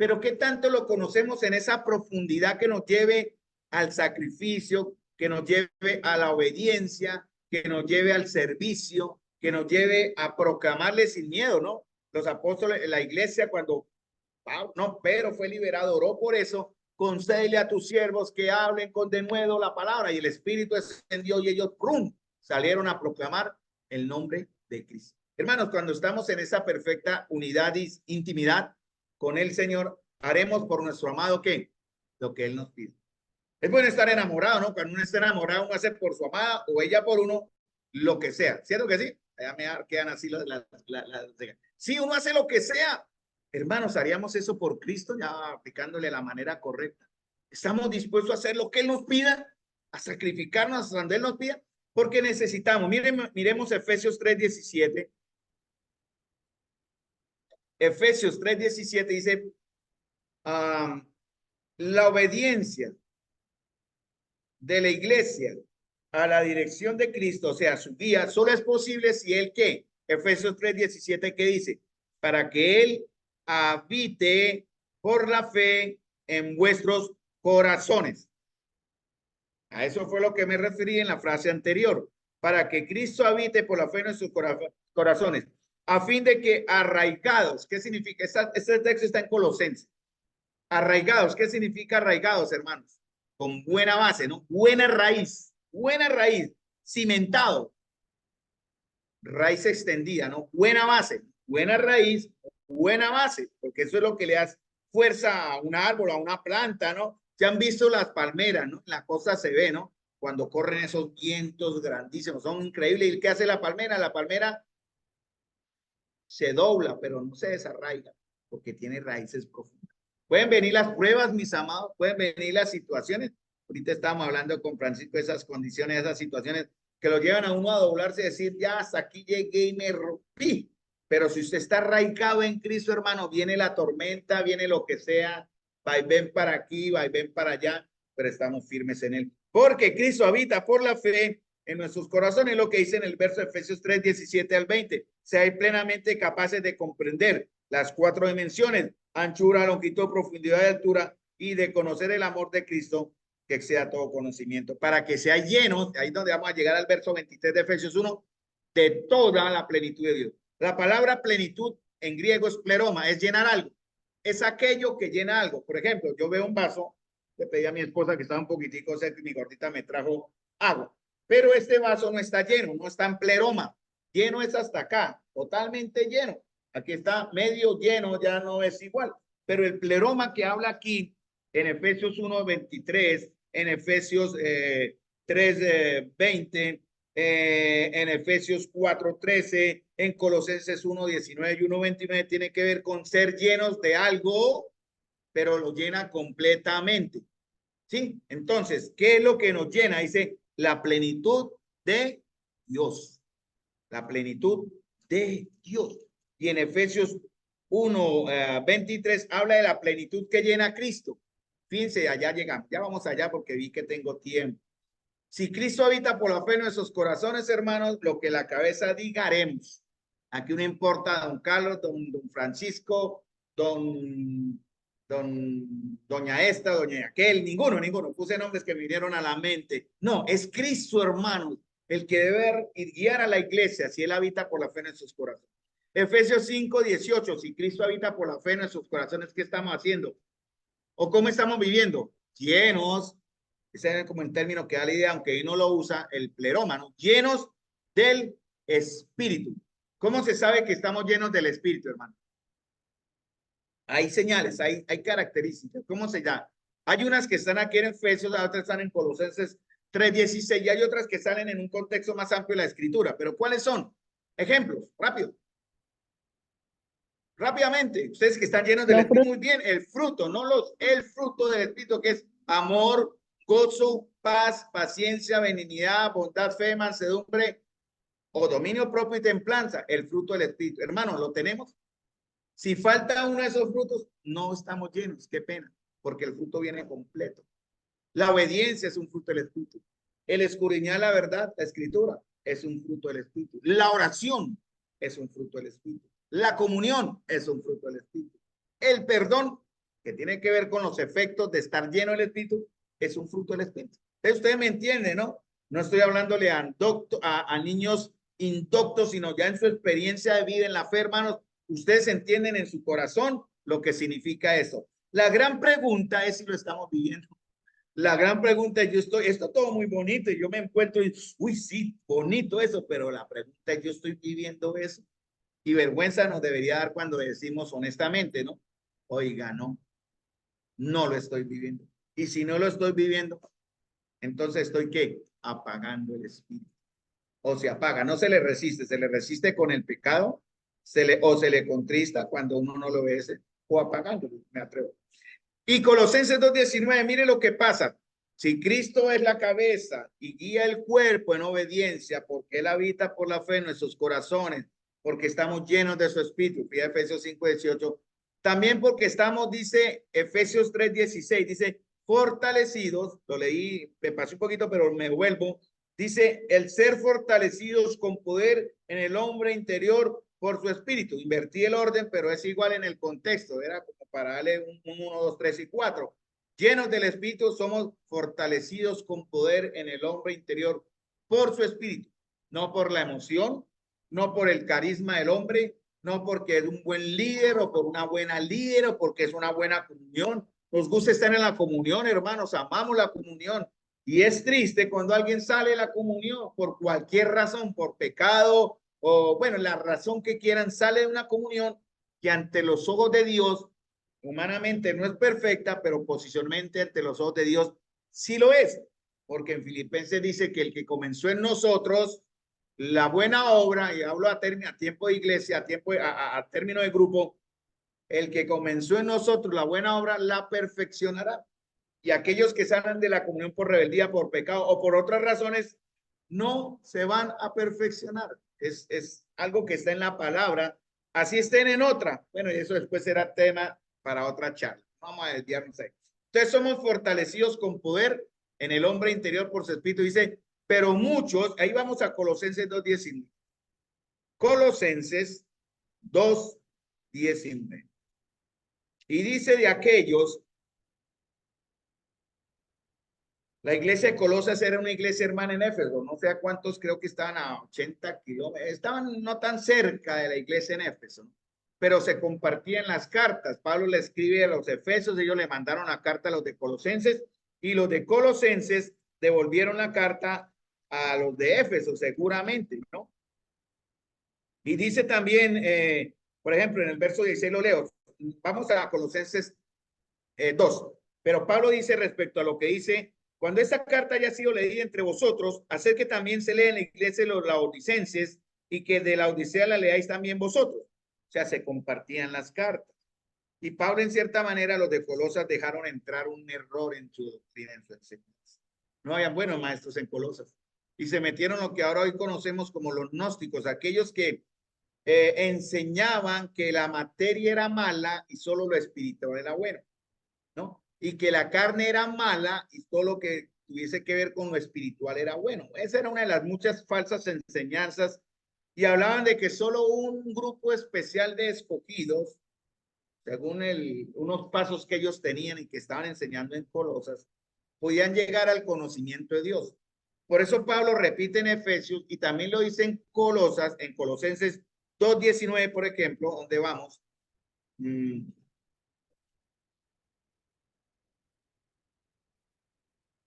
pero ¿qué tanto lo conocemos en esa profundidad que nos lleve al sacrificio, que nos lleve a la obediencia, que nos lleve al servicio, que nos lleve a proclamarle sin miedo, ¿no? Los apóstoles, la iglesia, cuando Pedro fue liberado, oró por eso, concédele a tus siervos que hablen con denuedo la palabra, y el Espíritu descendió y ellos ¡prum! Salieron a proclamar el nombre de Cristo. Hermanos, cuando estamos en esa perfecta unidad y intimidad con el Señor, haremos por nuestro amado ¿qué? Lo que Él nos pide. Es bueno estar enamorado, ¿no? Cuando uno está enamorado, uno hace por su amada o ella por uno lo que sea. ¿Cierto que sí? Allá me quedan así sí, uno hace lo que sea. Hermanos, haríamos eso por Cristo, ya aplicándole la manera correcta. Estamos dispuestos a hacer lo que Él nos pida, a sacrificarnos hasta donde Él nos pida, porque necesitamos. Miremos Efesios 3:17. Efesios 3:17 dice, la obediencia de la iglesia a la dirección de Cristo, o sea, su guía, solo es posible si Él, ¿qué? Efesios 3:17, ¿qué dice? Para que Él habite por la fe en vuestros corazones. A eso fue lo que me referí en la frase anterior. Para que Cristo habite por la fe en nuestros corazones, a fin de que arraigados, ¿qué significa? Este texto está en Colosenses. Arraigados, ¿qué significa arraigados, hermanos? Con buena base, ¿no? Buena raíz, cimentado, raíz extendida, ¿no? Buena base, buena raíz, buena base, porque eso es lo que le da fuerza a un árbol, a una planta, ¿no? Se han visto las palmeras, ¿no? La cosa se ve, ¿no? Cuando corren esos vientos grandísimos, son increíbles. ¿Y qué hace la palmera? La palmera se dobla, pero no se desarraiga, porque tiene raíces profundas. Pueden venir las pruebas, mis amados, pueden venir las situaciones. Ahorita estábamos hablando con Francisco de esas condiciones, esas situaciones que lo llevan a uno a doblarse y decir, ya hasta aquí llegué y me rompí. Pero si usted está arraigado en Cristo, hermano, viene la tormenta, viene lo que sea, va y ven para aquí, va y ven para allá, pero estamos firmes en Él. Porque Cristo habita por la fe en nuestros corazones, lo que dice en el verso de Efesios 3:17 al 20. Seáis plenamente capaces de comprender las 4 dimensiones, anchura, longitud, profundidad y altura, y de conocer el amor de Cristo, que exceda todo conocimiento, para que sea lleno, ahí donde vamos a llegar al verso 23 de Efesios 1, de toda la plenitud de Dios. La palabra plenitud en griego es pleroma, es llenar algo. Es aquello que llena algo. Por ejemplo, yo veo un vaso, le pedí a mi esposa que estaba un poquitico cerca y mi gordita me trajo agua, pero este vaso no está lleno, no está en pleroma. Lleno es hasta acá, totalmente lleno. Aquí está medio lleno, ya no es igual. Pero el pleroma que habla aquí en Efesios 1:23, en Efesios 3:20, en Efesios 4:13, en Colosenses 1:19 y 1:29, tiene que ver con ser llenos de algo, pero lo llena completamente. ¿Sí? Entonces, ¿qué es lo que nos llena? Dice la plenitud de Dios. La plenitud de Dios. Y en Efesios 1:23 habla de la plenitud que llena a Cristo. Fíjense, allá llegamos. Ya vamos allá porque vi que tengo tiempo. Si Cristo habita por la fe en nuestros corazones, hermanos, lo que la cabeza diga haremos. Aquí no importa don Carlos, don Francisco, doña esta, doña aquel, ninguno. Puse nombres que me vinieron a la mente. No, es Cristo, hermanos, el que debe guiar a la iglesia si él habita por la fe en sus corazones. Efesios 5:18, si Cristo habita por la fe en sus corazones, ¿qué estamos haciendo? ¿O cómo estamos viviendo? Llenos, ese es como el término que da la idea, aunque ahí no lo usa, el plerómano, llenos del Espíritu. ¿Cómo se sabe que estamos llenos del Espíritu, hermano? Hay señales, hay características. ¿Cómo se llama? Hay unas que están aquí en Efesios, otras están en Colosenses 3:16 y hay otras que salen en un contexto más amplio de la Escritura. ¿Pero cuáles son? Ejemplos, rápido. Rápidamente, ustedes que están llenos del Espíritu, muy bien, el fruto, el fruto del Espíritu, que es amor, gozo, paz, paciencia, benignidad, bondad, fe, mansedumbre o dominio propio y templanza, el fruto del Espíritu. Hermanos, ¿lo tenemos? Si falta uno de esos frutos, no estamos llenos, qué pena, porque el fruto viene completo. La obediencia es un fruto del Espíritu. El escudriñar la verdad, la escritura, es un fruto del Espíritu. La oración es un fruto del Espíritu. La comunión es un fruto del Espíritu. El perdón que tiene que ver con los efectos de estar lleno del Espíritu, es un fruto del Espíritu. Entonces, usted me entiende, ¿no? No estoy hablándole a niños indoctos, sino ya en su experiencia de vida en la fe, hermanos, ustedes entienden en su corazón lo que significa eso. La gran pregunta es si lo estamos viviendo. La gran pregunta es, esto todo muy bonito y yo me encuentro y, uy, sí, bonito eso, pero la pregunta es, yo estoy viviendo eso. Y vergüenza nos debería dar cuando decimos honestamente, ¿no? Oiga, no lo estoy viviendo. Y si no lo estoy viviendo, entonces estoy, ¿qué? Apagando el espíritu. O se apaga, no se le resiste con el pecado, o se le contrista cuando uno no lo ve, o apagándolo, me atrevo. Y Colosenses 2:19, mire lo que pasa. Si Cristo es la cabeza y guía el cuerpo en obediencia, porque Él habita por la fe en nuestros corazones, porque estamos llenos de su espíritu, pide Efesios 5:18, también porque estamos, dice Efesios 3:16, dice, fortalecidos, lo leí, me pasé un poquito, pero me vuelvo, dice, el ser fortalecidos con poder en el hombre interior por su espíritu. Invertí el orden, pero es igual en el contexto, era como para darle un 1, 2, 3 y 4. Llenos del espíritu, somos fortalecidos con poder en el hombre interior por su espíritu, no por la emoción, no por el carisma del hombre, no porque es un buen líder o por una buena líder o porque es una buena comunión. Nos gusta estar en la comunión, hermanos, amamos la comunión. Y es triste cuando alguien sale de la comunión por cualquier razón, por pecado o bueno, la razón que quieran, sale de una comunión que ante los ojos de Dios, humanamente no es perfecta, pero posicionalmente ante los ojos de Dios sí lo es. Porque en Filipenses dice que el que comenzó en nosotros la buena obra, y hablo a tiempo de iglesia, a término de grupo, el que comenzó en nosotros la buena obra la perfeccionará. Y aquellos que salen de la comunión por rebeldía, por pecado o por otras razones, no se van a perfeccionar. Es algo que está en la palabra. Así estén en otra. Bueno, y eso después será tema para otra charla. Vamos a desviarnos ahí. Entonces somos fortalecidos con poder en el hombre interior por su espíritu. Dice, pero muchos, ahí vamos a Colosenses 2:19. Colosenses 2:19. Y dice de aquellos, la iglesia de Colosas era una iglesia hermana en Éfeso, no sé a cuántos, creo que estaban a 80 kilómetros, estaban no tan cerca de la iglesia en Éfeso, pero se compartían las cartas. Pablo le escribe a los efesios, ellos le mandaron la carta a los de Colosenses y los de Colosenses devolvieron la carta a los de Éfeso, seguramente, ¿no? Y dice también, por ejemplo, en el verso 16 lo leo, vamos a Colosenses 2, pero Pablo dice respecto a lo que dice, cuando esta carta haya sido leída entre vosotros, hacer que también se lea en la iglesia de los laodicenses y que de la Odisea la leáis también vosotros. O sea, se compartían las cartas. Y Pablo, en cierta manera, los de Colosas dejaron entrar un error en su doctrina, en su enseñanza. No habían buenos maestros en Colosas. Y se metieron lo que ahora hoy conocemos como los gnósticos, aquellos que enseñaban que la materia era mala y solo lo espiritual era bueno, ¿no? Y que la carne era mala y todo lo que tuviese que ver con lo espiritual era bueno. Esa era una de las muchas falsas enseñanzas y hablaban de que solo un grupo especial de escogidos, según unos pasos que ellos tenían y que estaban enseñando en Colosas, podían llegar al conocimiento de Dios. Por eso Pablo repite en Efesios y también lo dice en Colosas, en Colosenses 2:19, por ejemplo, donde vamos.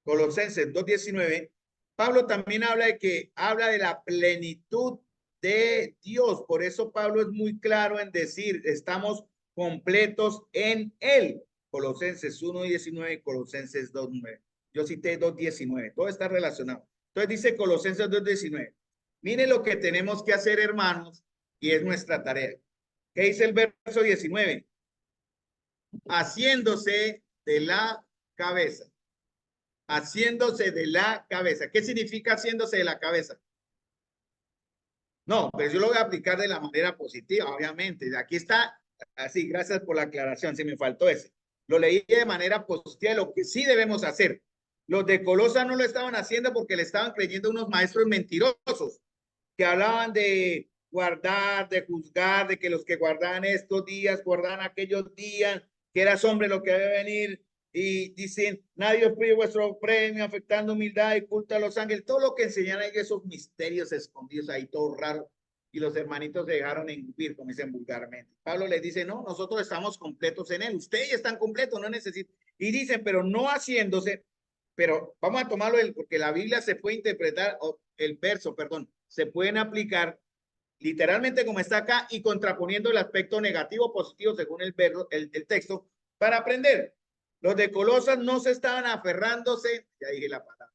Colosenses 2:19, Pablo también habla de la plenitud de Dios. Por eso Pablo es muy claro en decir, estamos completos en él. Colosenses 1:19 y Colosenses 2:9. Yo cité 2:19, todo está relacionado. Entonces dice Colosenses 2:19, mire lo que tenemos que hacer, hermanos, y es nuestra tarea. ¿Qué dice el verso 19? Haciéndose de la cabeza. Haciéndose de la cabeza. ¿Qué significa haciéndose de la cabeza? No, pero yo lo voy a aplicar de la manera positiva, obviamente. Aquí está, así, gracias por la aclaración, se me faltó ese. Lo leí de manera positiva, lo que sí debemos hacer. Los de Colosa no lo estaban haciendo porque le estaban creyendo unos maestros mentirosos que hablaban de guardar, de juzgar, de que los que guardaban estos días, guardaban aquellos días, que eras hombre lo que debe venir, y dicen, nadie os pide vuestro premio, afectando humildad y culto a los ángeles, todo lo que enseñan ahí, esos misterios escondidos ahí, todo raro, y los hermanitos se dejaron engullir, como dicen vulgarmente. Pablo les dice, no, nosotros estamos completos en él, ustedes ya están completos, no necesitan, y dicen, pero no haciéndose, pero vamos a tomarlo, porque la Biblia se puede interpretar, el verso, perdón, se pueden aplicar literalmente como está acá y contraponiendo el aspecto negativo positivo según el verbo, el texto, para aprender. Los de Colosas no se estaban aferrándose, ya dije la palabra,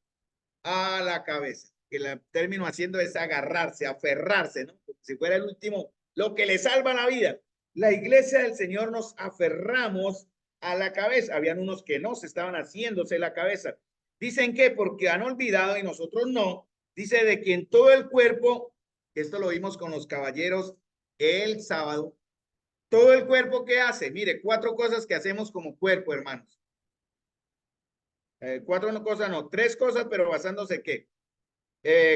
a la cabeza, que el término haciendo es agarrarse, aferrarse, ¿no? Como si fuera el último, lo que le salva la vida. La iglesia del Señor nos aferramos a la cabeza. Habían unos que no, se estaban haciéndose la cabeza. Dicen que porque han olvidado y nosotros no, dice de que en todo el cuerpo, esto lo vimos con los caballeros el sábado, todo el cuerpo que hace, mire, 4 cosas que hacemos como cuerpo, hermanos. 4 cosas, no, 3 cosas, pero basándose qué.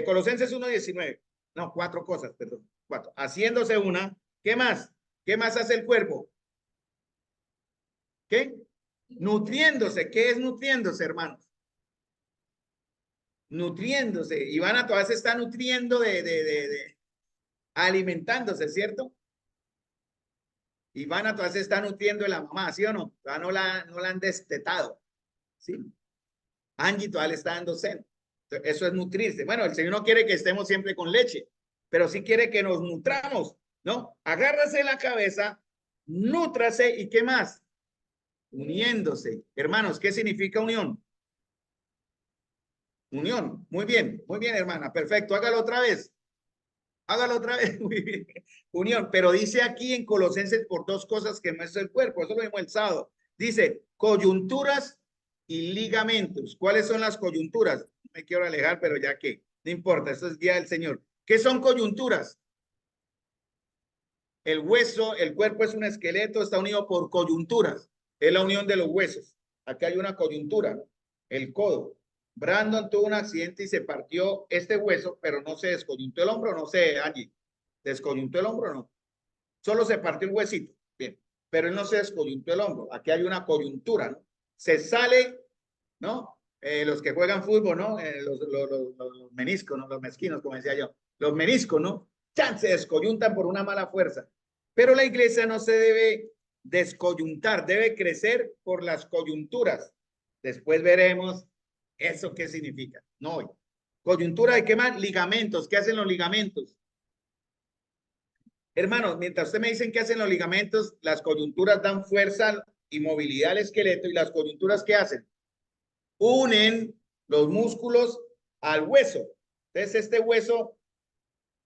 Colosenses 1:19. No, 4 cosas, perdón. 4. Haciéndose una. ¿Qué más? ¿Qué más hace el cuerpo? ¿Qué? Nutriéndose. ¿Qué es nutriéndose, hermanos? Nutriéndose. Ivana todavía se está nutriendo de alimentándose, ¿cierto? Ivana todavía se está nutriendo de la mamá, ¿sí o no? Todavía no la han destetado, ¿sí? Angie todavía le está dando seno. Eso es nutrirse. Bueno, el Señor no quiere que estemos siempre con leche, pero sí quiere que nos nutramos, ¿no? Agárrase la cabeza, nútrase y ¿qué más? Uniéndose. Hermanos, ¿qué significa unión? Unión. Muy bien, hermana. Perfecto. Hágalo otra vez. Hágalo otra vez. Muy bien. Unión. Pero dice aquí en Colosenses por 2 cosas que muestra el cuerpo. Eso lo vimos el sábado. Dice coyunturas y ligamentos. ¿Cuáles son las coyunturas? No me quiero alejar, pero ya que no importa, eso es guía del Señor. ¿Qué son coyunturas? El hueso, el cuerpo es un esqueleto, está unido por coyunturas. Es la unión de los huesos. Aquí hay una coyuntura, el codo. Brandon tuvo un accidente y se partió este hueso, pero no se descoyuntó el hombro, no sé, Angie. ¿Descoyuntó el hombro o no? Solo se partió el huesito. Bien, pero él no se descoyuntó el hombro. Aquí hay una coyuntura, ¿no? Se sale, ¿no? Los que juegan fútbol, ¿no? Los meniscos, ¿no? Los mezquinos, como decía yo. Los meniscos, ¿no? ¡Chan! Se descoyuntan por una mala fuerza. Pero la iglesia no se debe descoyuntar, debe crecer por las coyunturas. Después veremos eso qué significa. No hoy. Coyuntura de qué más? Ligamentos. ¿Qué hacen los ligamentos? Hermanos, mientras usted me dicen qué hacen los ligamentos, las coyunturas dan fuerza y movilidad al esqueleto y las coyunturas ¿qué hacen? Unen los músculos al hueso. Entonces este hueso,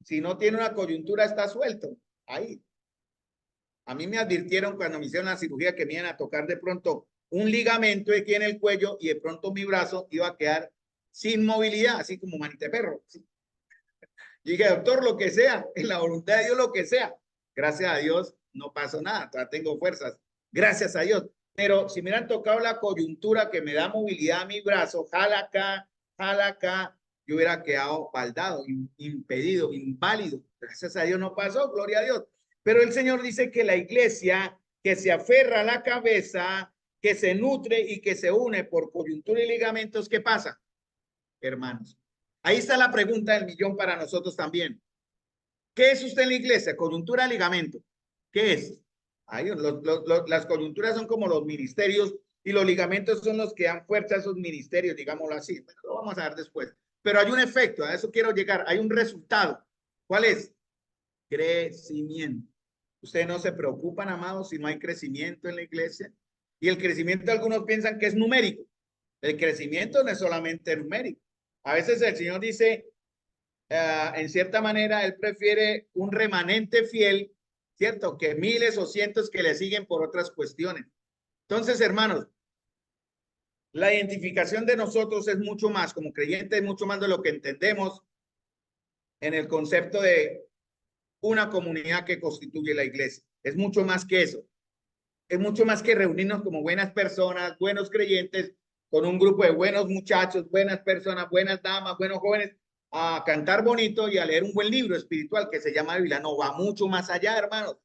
si no tiene una coyuntura, está suelto. Ahí. A mí me advirtieron cuando me hicieron la cirugía que me iban a tocar de pronto un ligamento aquí en el cuello y de pronto mi brazo iba a quedar sin movilidad, así como manita de perro. ¿Sí? Y dije, doctor, lo que sea, en la voluntad de Dios, lo que sea. Gracias a Dios no pasó nada, todavía tengo fuerzas. Gracias a Dios. Pero si me hubieran tocado la coyuntura que me da movilidad a mi brazo, jala acá, yo hubiera quedado baldado, impedido, inválido. Gracias a Dios no pasó, gloria a Dios. Pero el Señor dice que la iglesia que se aferra a la cabeza, que se nutre y que se une por coyuntura y ligamentos, ¿qué pasa? Hermanos, ahí está la pregunta del millón para nosotros también. ¿Qué es usted en la iglesia? Coyuntura, ligamento. ¿Qué es? Ahí, las coyunturas son como los ministerios y los ligamentos son los que dan fuerza a esos ministerios, digámoslo así. Bueno, lo vamos a ver después. Pero hay un efecto, a eso quiero llegar. Hay un resultado. ¿Cuál es? Crecimiento. Ustedes no se preocupan, amados, si no hay crecimiento en la iglesia. Y el crecimiento, algunos piensan que es numérico. El crecimiento no es solamente numérico. A veces el Señor dice, en cierta manera, Él prefiere un remanente fiel, ¿cierto? Que miles o cientos que le siguen por otras cuestiones. Entonces, hermanos, la identificación de nosotros es mucho más, como creyentes, mucho más de lo que entendemos en el concepto de una comunidad que constituye la iglesia. Es mucho más que eso. Es mucho más que reunirnos como buenas personas, buenos creyentes, con un grupo de buenos muchachos, buenas personas, buenas damas, buenos jóvenes, a cantar bonito y a leer un buen libro espiritual que se llama Biblia. No, va mucho más allá, hermanos.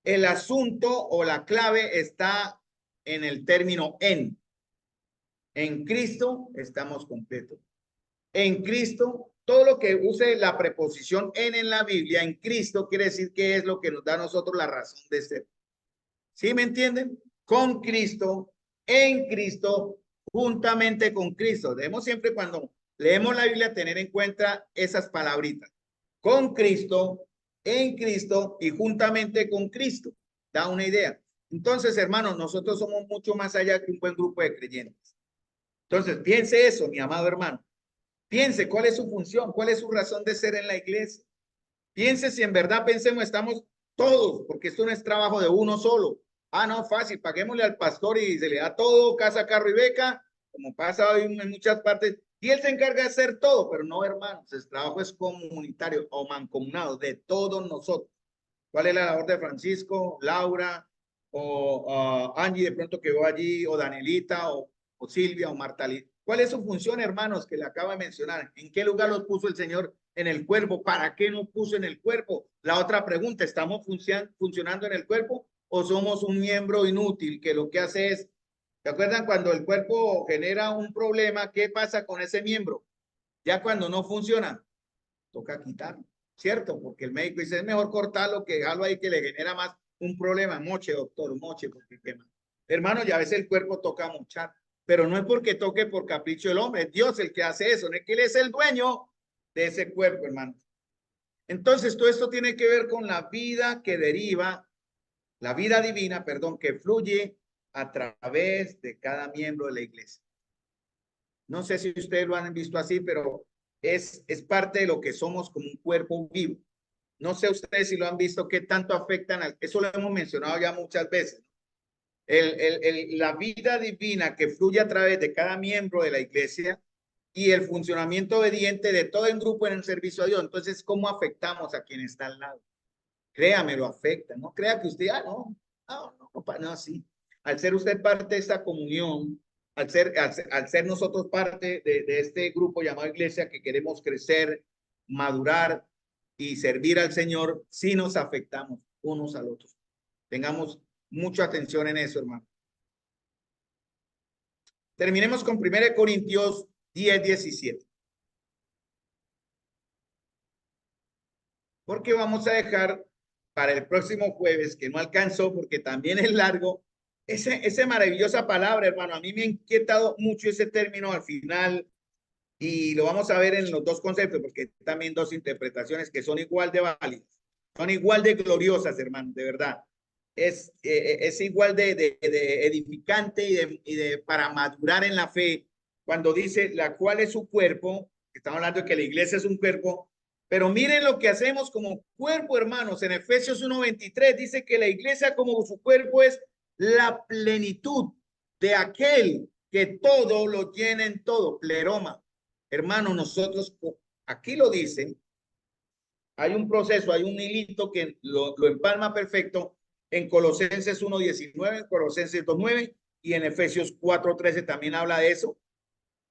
El asunto o la clave está en el término en. En Cristo estamos completos. En Cristo, todo lo que use la preposición en la Biblia, en Cristo, quiere decir que es lo que nos da a nosotros la razón de ser. ¿Sí me entienden? Con Cristo, en Cristo, juntamente con Cristo. Debemos siempre cuando leemos la Biblia tener en cuenta esas palabritas. Con Cristo, en Cristo y juntamente con Cristo. Da una idea. Entonces, hermanos, nosotros somos mucho más allá que un buen grupo de creyentes. Entonces, piense eso, mi amado hermano. Piense cuál es su función, cuál es su razón de ser en la iglesia. Piense si en verdad pensemos, estamos todos, porque esto no es trabajo de uno solo. Ah, no, fácil, paguémosle al pastor y se le da todo, casa, carro y beca, como pasa hoy en muchas partes, y él se encarga de hacer todo, pero no, hermanos, el trabajo es comunitario o mancomunado de todos nosotros. ¿Cuál es la labor de Francisco, Laura, o Angie de pronto que va allí, o Danielita, o Silvia, o Marta? ¿Cuál es su función, hermanos, que le acaba de mencionar? ¿En qué lugar los puso el Señor en el cuerpo? ¿Para qué nos puso en el cuerpo? La otra pregunta, ¿estamos funcionando en el cuerpo o somos un miembro inútil que lo que hace es, ¿se acuerdan cuando el cuerpo genera un problema? ¿Qué pasa con ese miembro? Ya cuando no funciona, toca quitarlo, ¿cierto? Porque el médico dice, es mejor cortarlo que dejarlo ahí que le genera más un problema. Moche, doctor, moche, porque quema. Hermano, ya a veces el cuerpo toca mochar, pero no es porque toque por capricho del hombre, es Dios el que hace eso, no es que él es el dueño de ese cuerpo, hermano. Entonces, todo esto tiene que ver con la vida que deriva, la vida divina, perdón, que fluye a través de cada miembro de la iglesia. No sé si ustedes lo han visto así, pero es parte de lo que somos como un cuerpo vivo. No sé ustedes si lo han visto, qué tanto afectan, eso lo hemos mencionado ya muchas veces. La vida divina que fluye a través de cada miembro de la iglesia y el funcionamiento obediente de todo el grupo en el servicio a Dios. Entonces, ¿cómo afectamos a quien está al lado? Créame, lo afecta. No crea que usted, no, así. Al ser usted parte de esta comunión, al ser nosotros parte de este grupo llamado iglesia que queremos crecer, madurar y servir al Señor, sí nos afectamos unos al otros. Tengamos mucha atención en eso, hermano. Terminemos con 1 Corintios 10:17. Porque vamos a dejar para el próximo jueves, que no alcanzó porque también es largo, esa maravillosa palabra, hermano. A mí me ha inquietado mucho ese término al final y lo vamos a ver en los dos conceptos, porque también dos interpretaciones que son igual de válidas, son igual de gloriosas, hermano, de verdad. Es igual de edificante para madurar en la fe, cuando dice la cual es su cuerpo. Estamos hablando de que la iglesia es un cuerpo, pero miren lo que hacemos como cuerpo, hermanos. En Efesios 1:23 dice que la iglesia como su cuerpo es la plenitud de aquel que todo lo llena en todo, pleroma. Hermano, nosotros, aquí lo dicen, hay un proceso, hay un hilito que lo empalma perfecto en Colosenses 1:19, en Colosenses 2:9 y en Efesios 4:13 también habla de eso.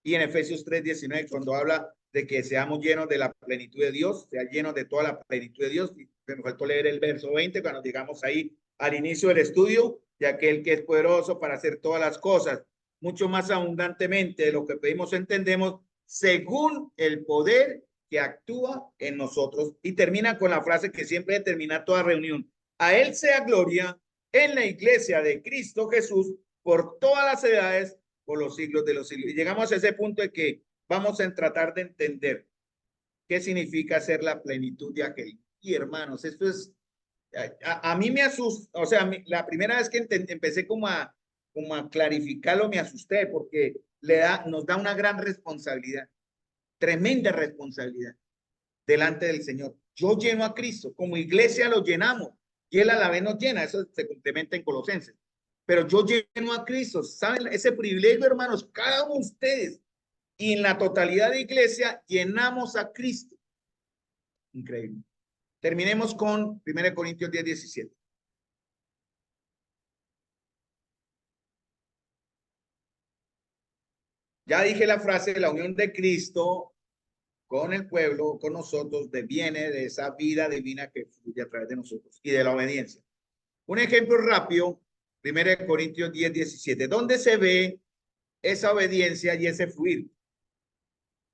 Y en Efesios 3:19 cuando habla de que seamos llenos de la plenitud de Dios, sea llenos de toda la plenitud de Dios. Y me faltó leer el verso 20 cuando llegamos ahí al inicio del estudio, de aquel que es poderoso para hacer todas las cosas, mucho más abundantemente de lo que pedimos o entendemos, según el poder que actúa en nosotros. Y termina con la frase que siempre termina toda reunión: a él sea gloria en la iglesia de Cristo Jesús por todas las edades, por los siglos de los siglos. Y llegamos a ese punto de que vamos a tratar de entender qué significa ser la plenitud de aquel. Y hermanos, esto es, a mí me asusta, o sea, la primera vez que empecé como a clarificarlo, me asusté porque nos da una gran responsabilidad, tremenda responsabilidad delante del Señor. Yo lleno a Cristo, como iglesia lo llenamos, y Él a la vez nos llena, eso se complementa en Colosenses. Pero yo lleno a Cristo, ¿saben? Ese privilegio, hermanos, cada uno de ustedes y en la totalidad de iglesia llenamos a Cristo. Increíble. Terminemos con 1 Corintios 10:17. Ya dije la frase, la unión de Cristo con el pueblo, con nosotros, deviene de esa vida divina que fluye a través de nosotros y de la obediencia. Un ejemplo rápido, 1 Corintios 10, 17. ¿Dónde se ve esa obediencia y ese fluir?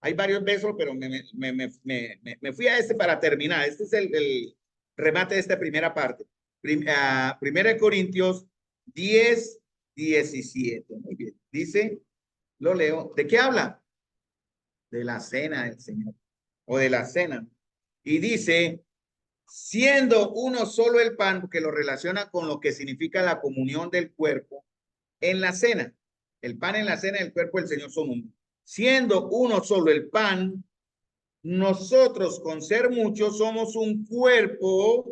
Hay varios versos, pero me fui a este para terminar. Este es el remate de esta primera parte. 1 Corintios 10, 17. Muy bien. Dice, lo leo. ¿De qué habla? De la cena del Señor. O de la cena. Y dice, siendo uno solo el pan, porque lo relaciona con lo que significa la comunión del cuerpo en la cena. El pan en la cena y el cuerpo del Señor son uno. Siendo uno solo el pan, nosotros con ser muchos somos un cuerpo,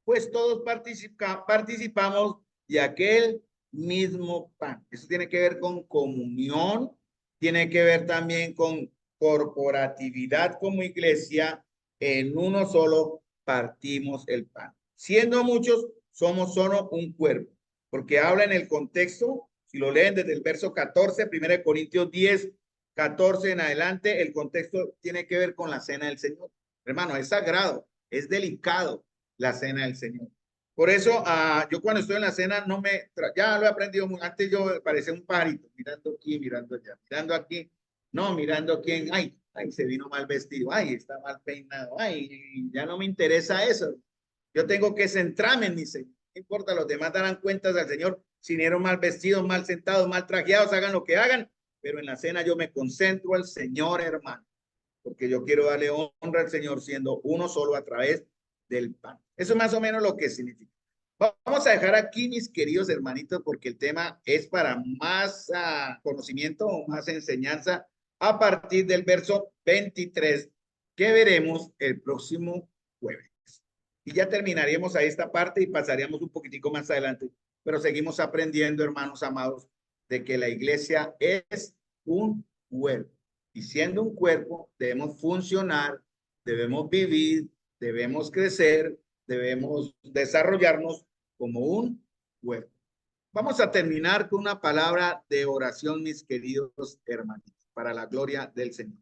pues todos participamos de aquel mismo pan. Eso tiene que ver con comunión, tiene que ver también con corporatividad como iglesia. En uno solo partimos el pan. Siendo muchos, somos solo un cuerpo, porque habla en el contexto, si lo leen desde el verso 14, 1 Corintios 10, 14 en adelante, el contexto tiene que ver con la cena del Señor. Hermano, es sagrado, es delicado la cena del Señor. Por eso, yo cuando estoy en la cena, ya lo he aprendido. Antes yo parecía un pajarito, mirando aquí, mirando allá, mirando aquí, no, mirando quién, ay, se vino mal vestido, ay, está mal peinado, ay, ya no me interesa eso. Yo tengo que centrarme en mi Señor. No importa, los demás darán cuentas al Señor si vinieron mal vestidos, mal sentados, mal trajeados, hagan lo que hagan, pero en la cena yo me concentro al Señor, hermano, porque yo quiero darle honra al Señor siendo uno solo a través del pan. Eso es más o menos lo que significa. Vamos a dejar aquí, mis queridos hermanitos, porque el tema es para más conocimiento o más enseñanza a partir del verso 23 que veremos el próximo jueves. Y ya terminaríamos a esta parte y pasaríamos un poquitico más adelante, pero seguimos aprendiendo, hermanos amados, de que la iglesia es un cuerpo. Y siendo un cuerpo, debemos funcionar, debemos vivir, debemos crecer, debemos desarrollarnos como un cuerpo. Vamos a terminar con una palabra de oración, mis queridos hermanos, para la gloria del Señor.